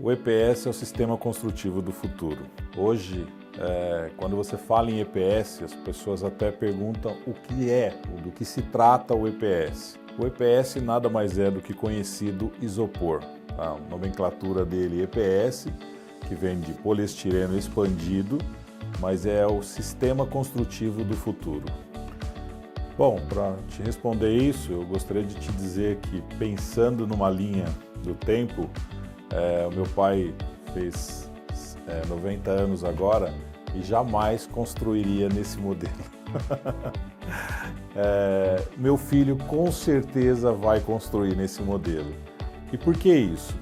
O EPS é o sistema construtivo do futuro. Hoje, quando você fala em EPS, as pessoas até perguntam o que é, do que se trata o EPS. O EPS nada mais é do que conhecido isopor. Tá? A nomenclatura dele é EPS, que vem de poliestireno expandido, mas é o sistema construtivo do futuro. Bom, para te responder isso, eu gostaria de te dizer que, pensando numa linha do tempo, o meu pai fez 90 anos agora e jamais construiria nesse modelo. Meu filho com certeza vai construir nesse modelo. E por que isso?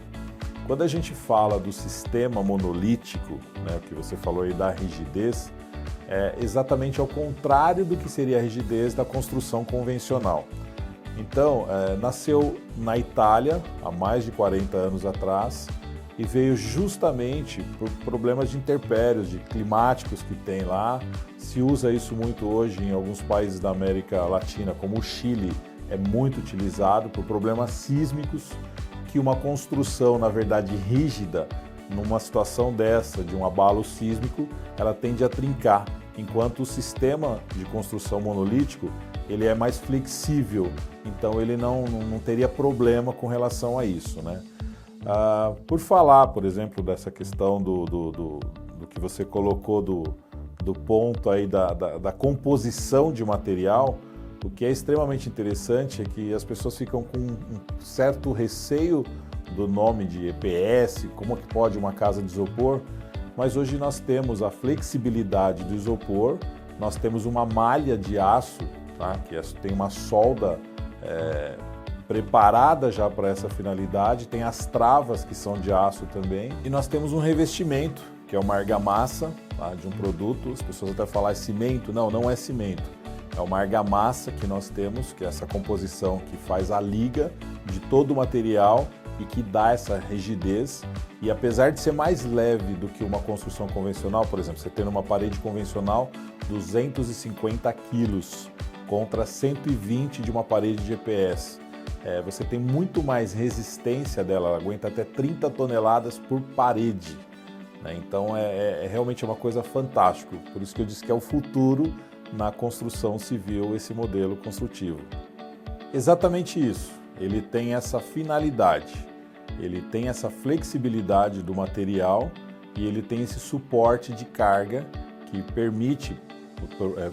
Quando a gente fala do sistema monolítico, o que você falou aí da rigidez, é exatamente ao contrário do que seria a rigidez da construção convencional. Então, nasceu na Itália há mais de 40 anos atrás e veio justamente por problemas de intempéries, de climáticos que tem lá. Se usa isso muito hoje em alguns países da América Latina, como o Chile, é muito utilizado por problemas sísmicos, que uma construção, na verdade, rígida, numa situação dessa, de um abalo sísmico, ela tende a trincar, enquanto o sistema de construção monolítico, ele é mais flexível, então ele não teria problema com relação a isso, né? Por falar, por exemplo, dessa questão do que você colocou do ponto aí da composição de material, o que é extremamente interessante é que as pessoas ficam com um certo receio do nome de EPS, como que pode uma casa de isopor, mas hoje nós temos a flexibilidade do isopor, nós temos uma malha de aço, tá? Que tem uma solda preparada já para essa finalidade, tem as travas que são de aço também, e nós temos um revestimento, que é uma argamassa, tá? De um produto. As pessoas até falam, é cimento? Não é cimento. É uma argamassa que nós temos, que é essa composição que faz a liga de todo o material e que dá essa rigidez. E apesar de ser mais leve do que uma construção convencional, por exemplo, você tem numa parede convencional 250 quilos contra 120 de uma parede de EPS. Você tem muito mais resistência dela, ela aguenta até 30 toneladas por parede. Né? Então realmente uma coisa fantástica, por isso que eu disse que é o futuro na construção civil, esse modelo construtivo. Exatamente isso, ele tem essa finalidade, ele tem essa flexibilidade do material e ele tem esse suporte de carga que permite,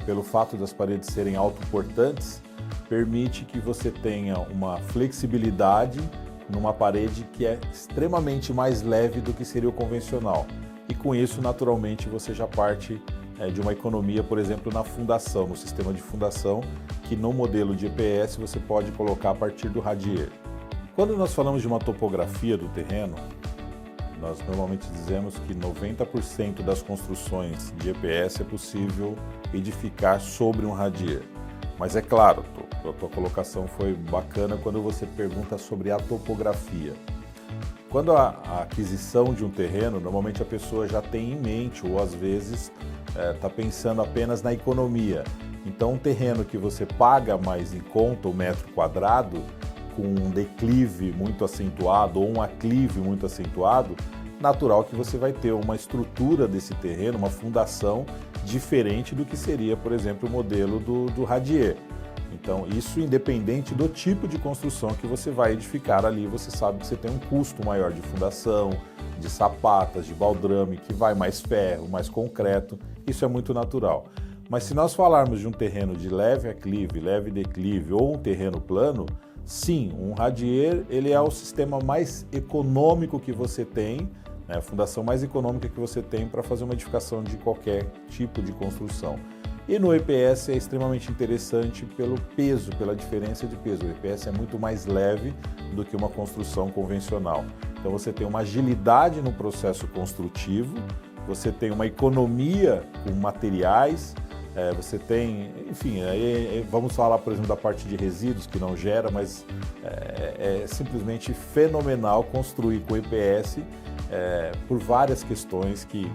pelo fato das paredes serem autoportantes, permite que você tenha uma flexibilidade numa parede que é extremamente mais leve do que seria o convencional. E com isso, naturalmente, você já parte de uma economia, por exemplo, na fundação, no sistema de fundação, que no modelo de EPS você pode colocar a partir do radier. Quando nós falamos de uma topografia do terreno, nós normalmente dizemos que 90% das construções de EPS é possível edificar sobre um radier. Mas é claro, a tua colocação foi bacana quando você pergunta sobre a topografia. Quando a aquisição de um terreno, normalmente a pessoa já tem em mente, ou às vezes está pensando apenas na economia. Então, um terreno que você paga mais em conta o metro quadrado, com um declive muito acentuado ou um aclive muito acentuado, natural que você vai ter uma estrutura desse terreno, uma fundação diferente do que seria, por exemplo, o modelo do radier. Então, isso independente do tipo de construção que você vai edificar ali, você sabe que você tem um custo maior de fundação, de sapatas, de baldrame, que vai mais ferro, mais concreto, isso é muito natural. Mas se nós falarmos de um terreno de leve aclive, leve declive ou um terreno plano, sim, um radier ele é o sistema mais econômico que você tem, a fundação mais econômica que você tem para fazer uma edificação de qualquer tipo de construção. E no EPS é extremamente interessante pelo peso, pela diferença de peso. O EPS é muito mais leve do que uma construção convencional. Então você tem uma agilidade no processo construtivo, você tem uma economia com materiais, você tem, enfim, vamos falar, por exemplo, da parte de resíduos que não gera, mas é simplesmente fenomenal construir com EPS por várias questões que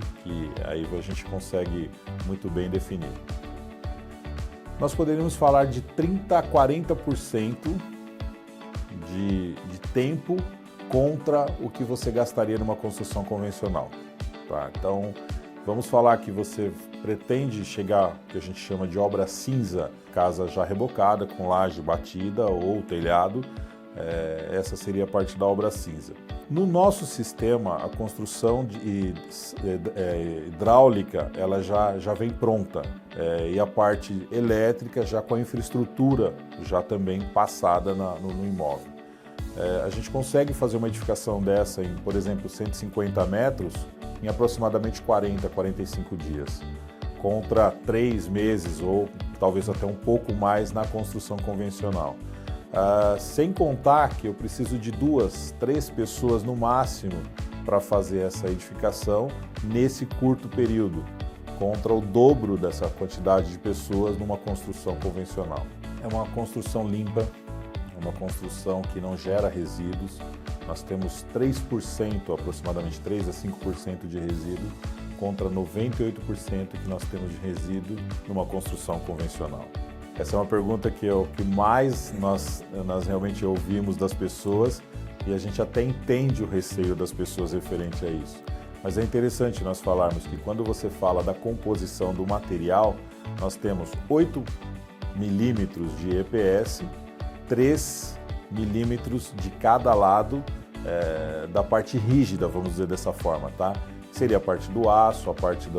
aí a gente consegue muito bem definir. Nós poderíamos falar de 30% a 40% de tempo contra o que você gastaria numa construção convencional. Tá? Então, vamos falar que você pretende chegar, que a gente chama de obra cinza, casa já rebocada, com laje batida ou telhado, essa seria a parte da obra cinza. No nosso sistema, a construção hidráulica ela já vem pronta e a parte elétrica já com a infraestrutura já também passada no imóvel. A gente consegue fazer uma edificação dessa em, por exemplo, 150 metros em aproximadamente 40, 45 dias, contra 3 meses ou talvez até um pouco mais na construção convencional. Sem contar que eu preciso de 2, 3 pessoas no máximo para fazer essa edificação nesse curto período, contra o dobro dessa quantidade de pessoas numa construção convencional. É uma construção limpa, é uma construção que não gera resíduos. Nós temos 3%, aproximadamente 3 a 5% de resíduo, contra 98% que nós temos de resíduo numa construção convencional. Essa é uma pergunta que mais nós realmente ouvimos das pessoas e a gente até entende o receio das pessoas referente a isso. Mas é interessante nós falarmos que quando você fala da composição do material, nós temos 8 milímetros de EPS, 3 milímetros de cada lado da parte rígida, vamos dizer dessa forma, tá? Seria a parte do aço, a parte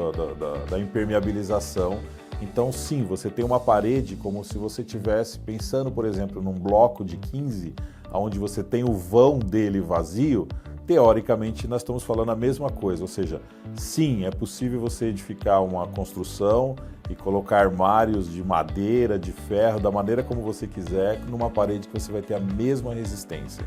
da impermeabilização. Então, sim, você tem uma parede como se você estivesse pensando, por exemplo, num bloco de 15, onde você tem o vão dele vazio. Teoricamente, nós estamos falando a mesma coisa, ou seja, sim, é possível você edificar uma construção e colocar armários de madeira, de ferro, da maneira como você quiser, numa parede que você vai ter a mesma resistência.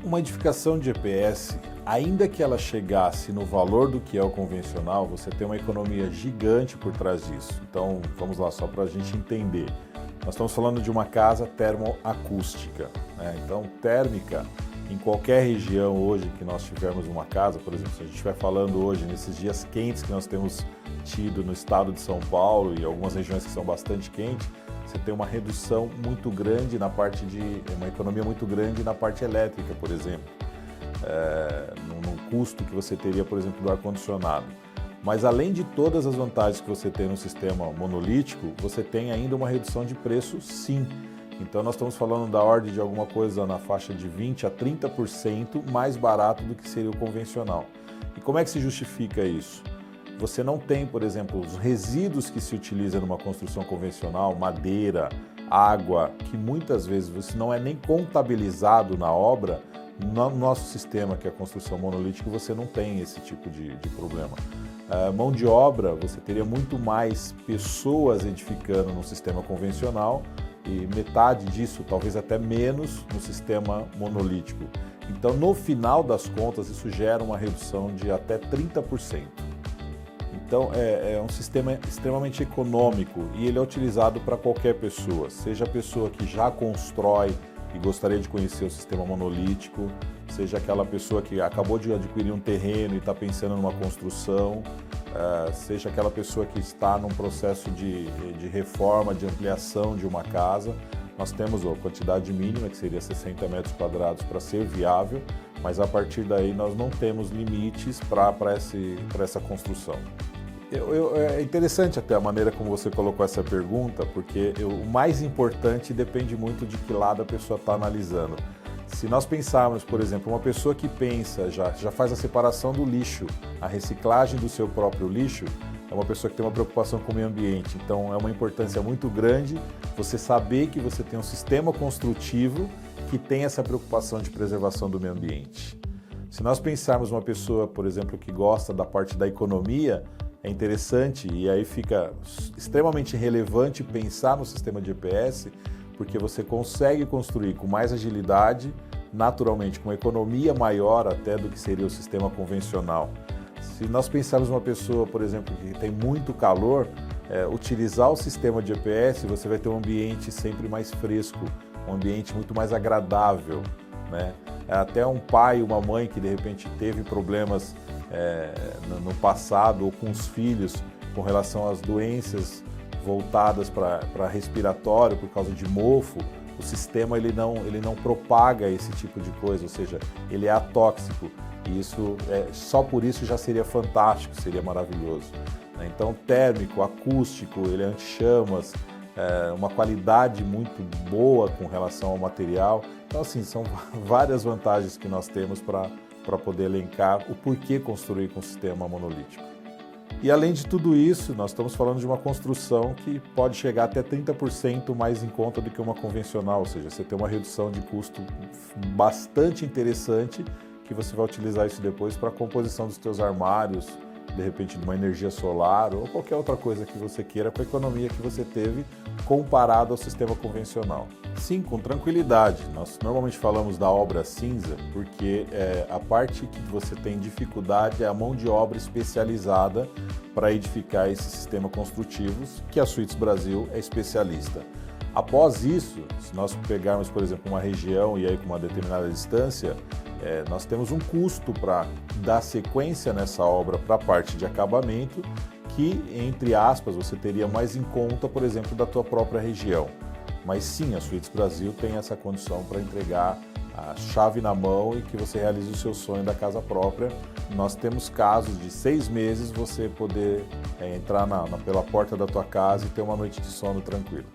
Uma edificação de EPS, ainda que ela chegasse no valor do que é o convencional, você tem uma economia gigante por trás disso. Então, vamos lá, só para a gente entender. Nós estamos falando de uma casa termoacústica, né? Então, térmica, em qualquer região hoje que nós tivermos uma casa, por exemplo, se a gente estiver falando hoje nesses dias quentes que nós temos tido no estado de São Paulo e algumas regiões que são bastante quentes, você tem uma redução muito grande na parte uma economia muito grande na parte elétrica, por exemplo, no custo que você teria, por exemplo, do ar-condicionado. Mas além de todas as vantagens que você tem no sistema monolítico, você tem ainda uma redução de preço, sim. Então nós estamos falando da ordem de alguma coisa na faixa de 20% a 30% mais barato do que seria o convencional. E como é que se justifica isso? Você não tem, por exemplo, os resíduos que se utiliza numa construção convencional, madeira, água, que muitas vezes você não é nem contabilizado na obra. No nosso sistema, que é a construção monolítica, você não tem esse tipo de problema. Mão de obra, você teria muito mais pessoas edificando no sistema convencional e metade disso, talvez até menos, no sistema monolítico. Então, no final das contas, isso gera uma redução de até 30%. Então, é um sistema extremamente econômico e ele é utilizado para qualquer pessoa, seja a pessoa que já constrói e gostaria de conhecer o sistema monolítico, seja aquela pessoa que acabou de adquirir um terreno e está pensando numa construção, seja aquela pessoa que está num processo de reforma, de ampliação de uma casa. Nós temos a quantidade mínima, que seria 60 metros quadrados, para ser viável, mas a partir daí nós não temos limites para essa construção. É interessante até a maneira como você colocou essa pergunta, porque o mais importante depende muito de que lado a pessoa está analisando. Se nós pensarmos, por exemplo, uma pessoa que pensa, já faz a separação do lixo, a reciclagem do seu próprio lixo, é uma pessoa que tem uma preocupação com o meio ambiente. Então é uma importância muito grande você saber que você tem um sistema construtivo que tem essa preocupação de preservação do meio ambiente. Se nós pensarmos uma pessoa, por exemplo, que gosta da parte da economia, é interessante e aí fica extremamente relevante pensar no sistema de EPS, porque você consegue construir com mais agilidade, naturalmente, com uma economia maior até do que seria o sistema convencional. Se nós pensarmos uma pessoa, por exemplo, que tem muito calor, utilizar o sistema de EPS, você vai ter um ambiente sempre mais fresco, um ambiente muito mais agradável, né? Até um pai, uma mãe que de repente teve problemas no passado ou com os filhos com relação às doenças voltadas para respiratório por causa de mofo, o sistema ele não propaga esse tipo de coisa, ou seja, ele é atóxico. E isso, só por isso já seria fantástico, seria maravilhoso. Então, térmico, acústico, ele é anti-chamas, uma qualidade muito boa com relação ao material. Então, assim, são várias vantagens que nós temos para poder elencar o porquê construir com sistema monolítico. E além de tudo isso, nós estamos falando de uma construção que pode chegar até 30% mais em conta do que uma convencional, ou seja, você tem uma redução de custo bastante interessante que você vai utilizar isso depois para a composição dos seus armários, de repente de uma energia solar ou qualquer outra coisa que você queira com a economia que você teve comparado ao sistema convencional. Sim, com tranquilidade. Nós normalmente falamos da obra cinza porque a parte que você tem dificuldade é a mão de obra especializada para edificar esse sistema construtivos, que a Suites Brasil é especialista. Após isso, se nós pegarmos, por exemplo, uma região e aí com uma determinada distância, nós temos um custo para dar sequência nessa obra para a parte de acabamento que, entre aspas, você teria mais em conta, por exemplo, da tua própria região. Mas sim, a Suites Brasil tem essa condição para entregar a chave na mão e que você realize o seu sonho da casa própria. Nós temos casos de 6 meses você poder entrar pela porta da tua casa e ter uma noite de sono tranquila.